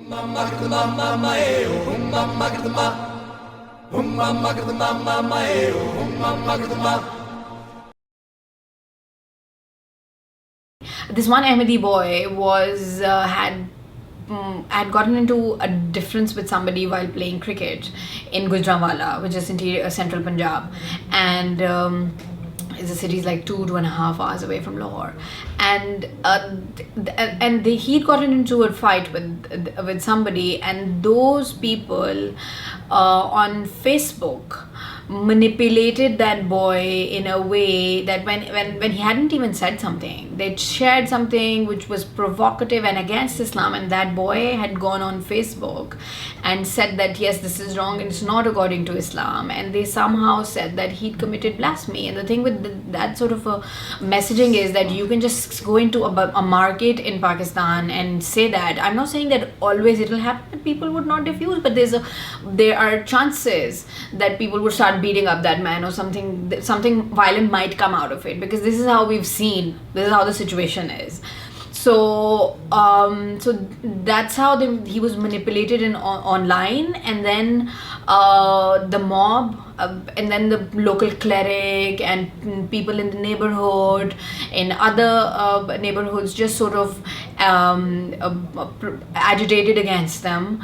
This one Ahmadi boy was had gotten into a difference with somebody while playing cricket in Gujranwala, which is interior central Punjab, and the city is like 2.5 hours away from Lahore, and he'd gotten into a fight with somebody, and those people on Facebook manipulated that boy in a way that when he hadn't even said something, they'd shared something which was provocative and against Islam, and that boy had gone on Facebook and said that yes, this is wrong and it's not according to Islam, and they somehow said that he'd committed blasphemy. And the thing with that sort of a messaging is that you can just go into a market in Pakistan and say that. I'm not saying that always it'll happen, that people would not diffuse, but there are chances that people would start beating up that man, or something violent might come out of it, because this is how we've seen, this is how the situation is. So that's how he was manipulated online, and then the mob, and then the local cleric and people in the neighborhood, in other neighborhoods, just sort of agitated against them,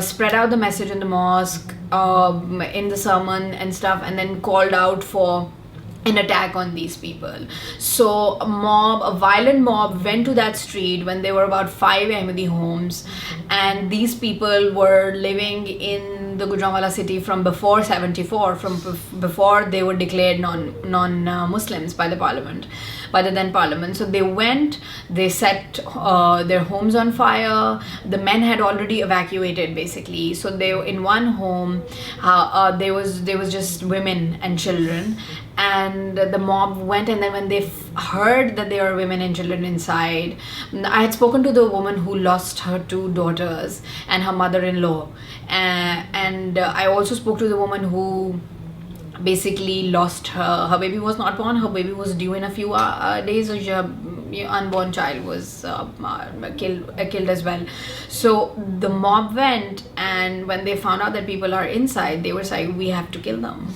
spread out the message in the mosque, in the sermon and stuff, and then called out for an attack on these people. So a violent mob went to that street when there were about 5 Ahmadi homes, and these people were living in the Gujranwala city from before 74, from before they were declared non-Muslims by the parliament, by the then parliament. So they went, they set their homes on fire. The men had already evacuated basically, so they were in one home, there was just women and children, and the mob went, and then when they heard that there were women and children inside, I had spoken to the woman who lost her 2 daughters and her mother-in-law, and I also spoke to the woman who basically lost her baby was not born, her baby was due in a few days, so her unborn child was killed as well. So the mob went, and when they found out that people are inside, they were saying, we have to kill them,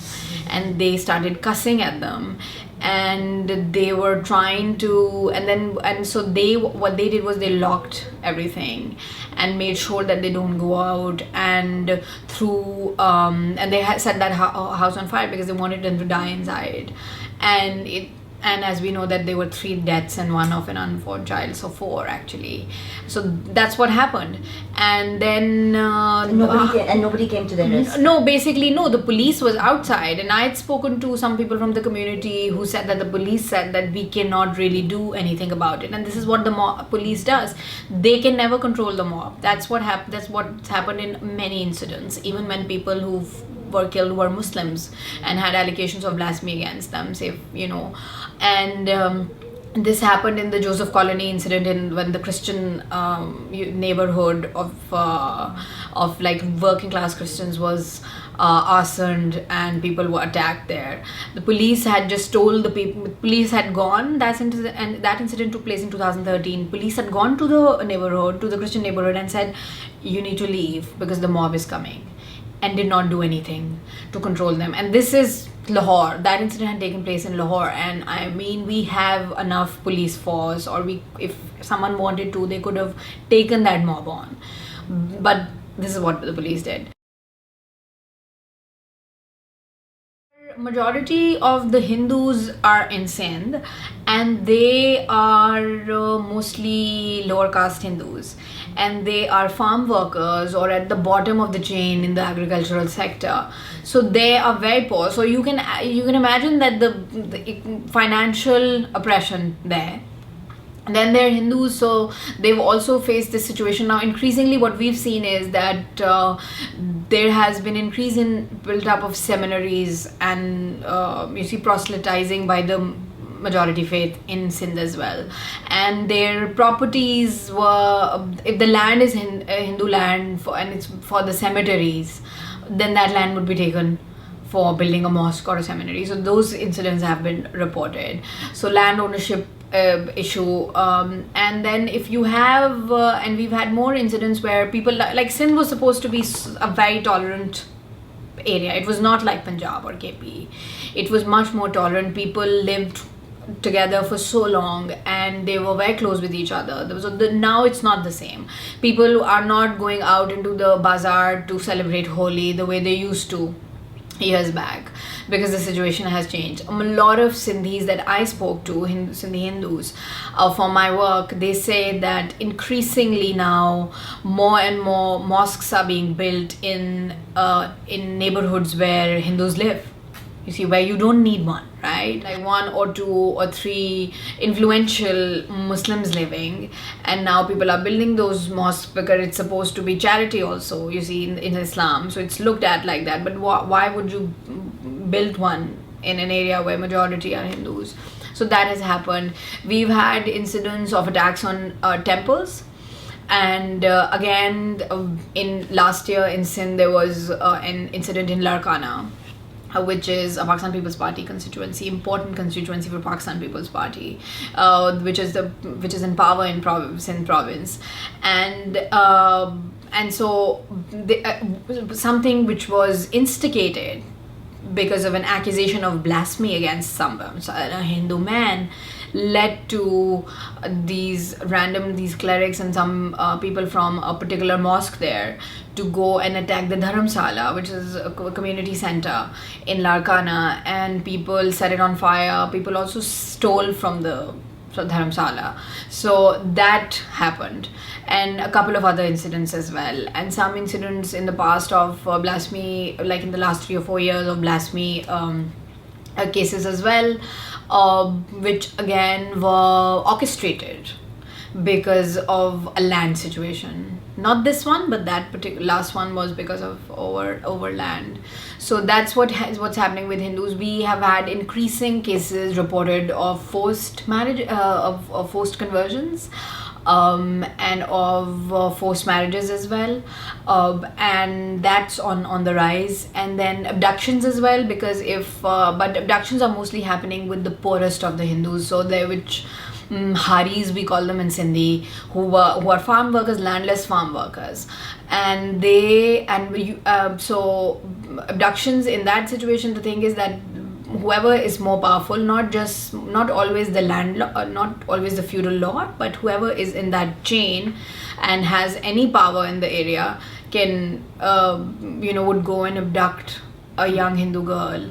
and they started cussing at them, and they were trying to, so what they did was they locked everything and made sure that they don't go out, and and they had set that house on fire because they wanted them to die inside, and as we know that there were 3 deaths and 1 of an unborn child, so 4 actually. So that's what happened, and then nobody came to their rescue. No, basically no. The police was outside, and I had spoken to some people from the community who said that the police said that we cannot really do anything about it, and this is what the police does. They can never control the mob. That's what's happened in many incidents, even when people who were killed were Muslims and had allegations of blasphemy against them, say, and this happened in the Joseph Colony incident, when the Christian neighborhood of like working class Christians was arsoned and people were attacked there. The police had just told the people, police had gone, and that incident took place in 2013. Police had gone to the neighborhood, to the Christian neighborhood, and said, you need to leave because the mob is coming, and did not do anything to control them. And this is Lahore. That incident had taken place in Lahore, and I mean, we have enough police force, or if someone wanted to, they could have taken that mob on, but this is what the police did. Majority of the Hindus are in Sindh, and they are mostly lower caste Hindus, and they are farm workers or at the bottom of the chain in the agricultural sector. So they are very poor. So you can imagine that the financial oppression there. And then they're Hindus, so they've also faced this situation. Now increasingly what we've seen is that there has been increase in build up of seminaries, and you see proselytizing by the majority faith in Sindh as well. And their properties were, if the land is Hindu land and it's for the cemeteries, then that land would be taken for building a mosque or a seminary. So those incidents have been reported. So land ownership issue. And then if you have, and we've had more incidents where people, like Sindh was supposed to be a very tolerant area. It was not like Punjab or KP. It was much more tolerant. People lived together for so long and they were very close with each other. Now it's not the same. People are not going out into the bazaar to celebrate Holi the way they used to years back, because the situation has changed. A lot of Sindhis that I spoke to, Sindhi Hindus, for my work, they say that increasingly now more and more mosques are being built in neighborhoods where Hindus live. You see, where you don't need one, right? Like 1 or 2 or 3 influential Muslims living, and now people are building those mosques because it's supposed to be charity also, you see, in Islam. So it's looked at like that. But why would you build one in an area where majority are Hindus? So that has happened. We've had incidents of attacks on temples. And again, in last year in Sindh, there was an incident in Larkana, which is a Pakistan People's Party constituency, important constituency for Pakistan People's Party, which is in power in Sindh province, and so something which was instigated because of an accusation of blasphemy against a Hindu man led to these clerics and some people from a particular mosque there to go and attack the Dharamsala, which is a community center in Larkana, and people set it on fire. People also stole from the Dharamsala. So that happened, and a couple of other incidents as well, and some incidents in the past of blasphemy, like in the last 3 or 4 years of blasphemy cases as well, which again were orchestrated because of a land situation. Not this one, but that particular last one was because of over land. So that's what's happening with Hindus. We have had increasing cases reported of forced marriage, of forced conversions, and of forced marriages as well, and that's on the rise. And then abductions as well, because but abductions are mostly happening with the poorest of the Hindus. So which Haris we call them in Sindhi, who are farm workers, landless farm workers, and so abductions in that situation, the thing is that whoever is more powerful, not always the landlord, not always the feudal lord, but whoever is in that chain and has any power in the area can would go and abduct a young Hindu girl,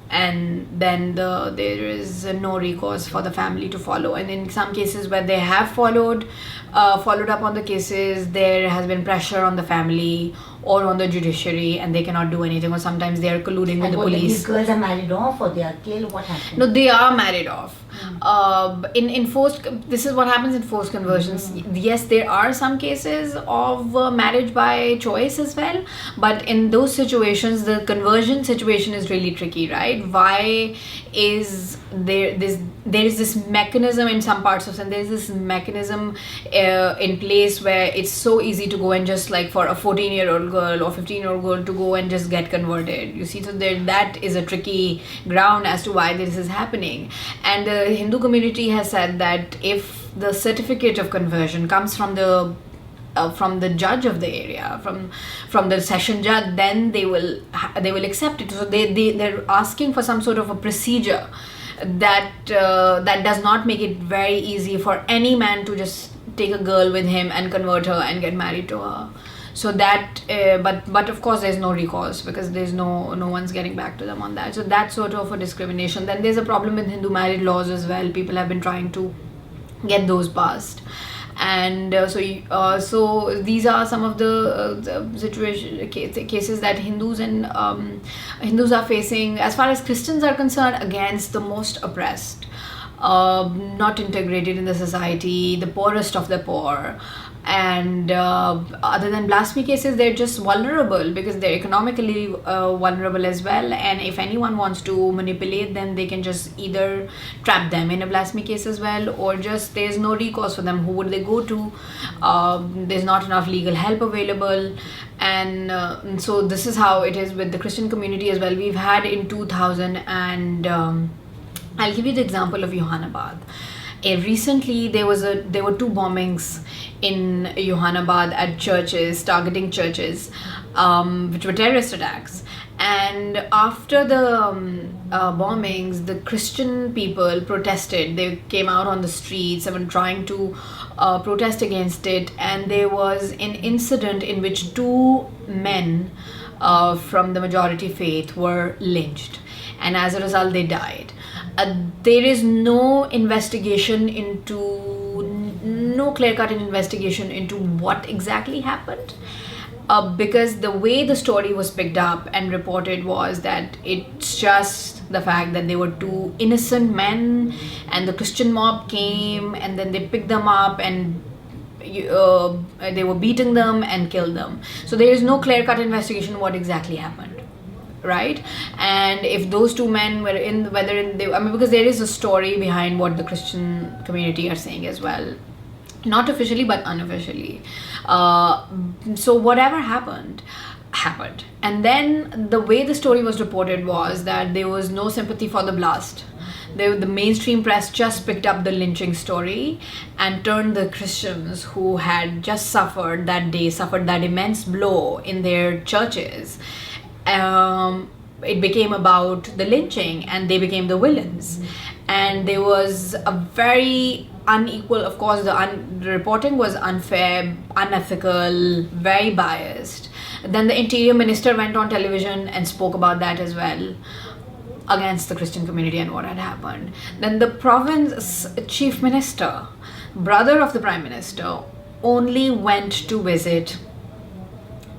and then there is no recourse for the family to follow. And in some cases where they have followed up on the cases, there has been pressure on the family or on the judiciary, and they cannot do anything, or sometimes they are colluding with the police. These girls are married off or they are killed? What happens? No, they are married off. In forced, this is what happens in forced conversions. Yes, there are some cases of marriage by choice as well, but in those situations, the conversion situation is really tricky, right? Why is there is this mechanism in some parts of Sindh? There is this mechanism in place where it's so easy to go and just, like, for a 14-year-old girl or 15-year-old girl to go and just get converted. You see, so that is a tricky ground as to why this is happening. And the Hindu community has said that if the certificate of conversion comes from the judge of the area, from the session judge, then they will accept it. So they're asking for some sort of a procedure that does not make it very easy for any man to just take a girl with him and convert her and get married to her. So that but of course there's no recourse, because there's no one's getting back to them on that. So that's sort of a discrimination. Then there's a problem with Hindu marriage laws as well. People have been trying to get those passed, and so these are some of the cases that Hindus are facing. As far as Christians are concerned, against the most oppressed, not integrated in the society, the poorest of the poor. And other than blasphemy cases, they're just vulnerable because they're economically vulnerable as well. And if anyone wants to manipulate them, they can just either trap them in a blasphemy case as well, or just there's no recourse for them. Who would they go to? There's not enough legal help available. And so this is how it is with the Christian community as well. We've had in 2000, and I'll give you the example of Johannabad. Recently there were two bombings in Johanabad at churches, targeting churches, which were terrorist attacks. And after the bombings, the Christian people protested. They came out on the streets and were trying to protest against it. And there was an incident in which two men from the majority faith were lynched, and as a result they died. There is no investigation no clear-cut investigation into what exactly happened, because the way the story was picked up and reported was that it's just the fact that they were two innocent men and the Christian mob came and then they picked them up and they were beating them and killed them. So there is no clear-cut investigation what exactly happened, right? And if those two men were because there is a story behind what the Christian community are saying as well, not officially but unofficially. So whatever happened. And then the way the story was reported was that there was no sympathy for the blast. The mainstream press just picked up the lynching story and turned the Christians who had just suffered that immense blow in their churches. It became about the lynching and they became the villains. And there was a very unequal, of course, the reporting was unfair, unethical, very biased. Then the interior minister went on television and spoke about that as well, against the Christian community and what had happened. Then the province chief minister, brother of the prime minister, only went to visit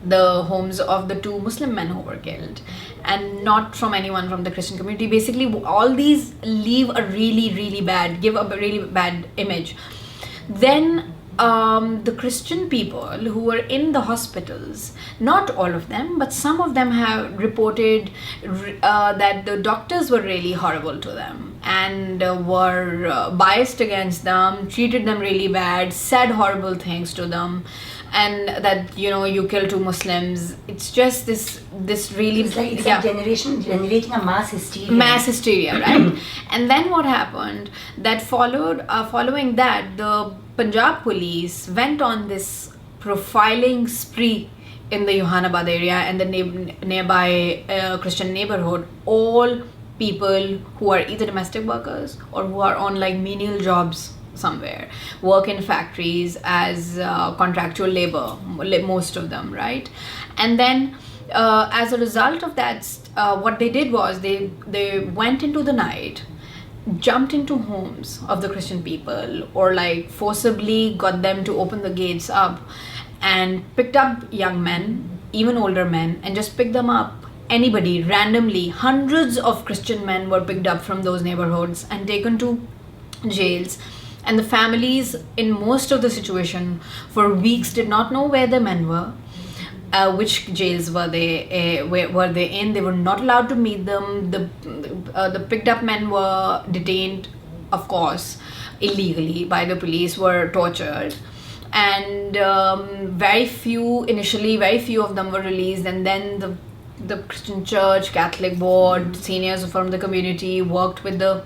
the homes of the two Muslim men who were killed, and not from anyone from the Christian community. Basically, all these give a really bad image. Then the Christian people who were in the hospitals, not all of them, but some of them have reported that the doctors were really horrible to them and were biased against them, treated them really bad, said horrible things to them, and that you kill two Muslims. It's just this really, it's like generating a mass hysteria, right? And then what happened that following that, the Punjab police went on this profiling spree in the Johanabad area and the nearby Christian neighborhood. All people who are either domestic workers or who are on like menial jobs somewhere, work in factories as contractual labor, most of them, right? And then as a result of that, what they did was they went into the night, jumped into homes of the Christian people, or like forcibly got them to open the gates up and picked up young men, even older men, and just picked them up. Anybody, randomly, hundreds of Christian men were picked up from those neighborhoods and taken to jails. And the families in most of the situation for weeks did not know where the men were, which jails were they in. They were not allowed to meet them. The picked up men were detained, of course, illegally by the police, were tortured, and very few of them were released. And then the Christian Church, Catholic board, seniors from the community worked with the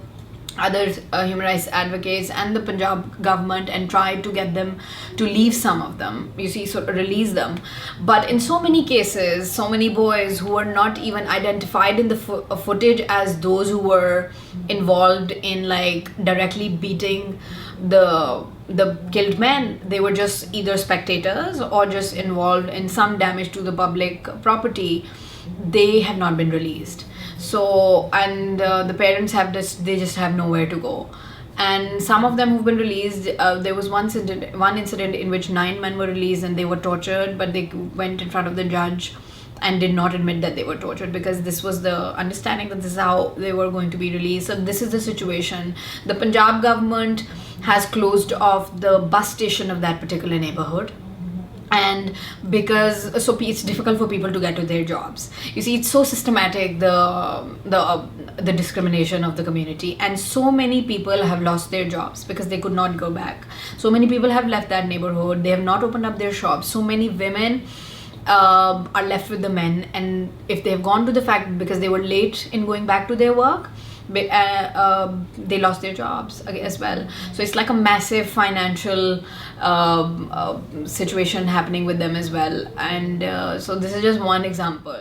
other human rights advocates and the Punjab government and tried to get them to leave some of them, release them. But in so many cases, so many boys who were not even identified in the footage as those who were involved in like directly beating the killed men, they were just either spectators or just involved in some damage to the public property. They have not been released. So, and the parents they just have nowhere to go. And some of them who've been released, there was one incident in which 9 men were released and they were tortured, but they went in front of the judge and did not admit that they were tortured, because this was the understanding that this is how they were going to be released. So this is the situation. The Punjab government has closed off the bus station of that particular neighborhood, and because it's difficult for people to get to their jobs. You see, it's so systematic, the discrimination of the community, and so many people have lost their jobs because they could not go back. So many people have left that neighborhood. They have not opened up their shops. So many women are left with the men, and if they have gone to the factory because they were late in going back to their work, they lost their jobs as well. So it's like a massive financial situation happening with them as well. And so this is just one example.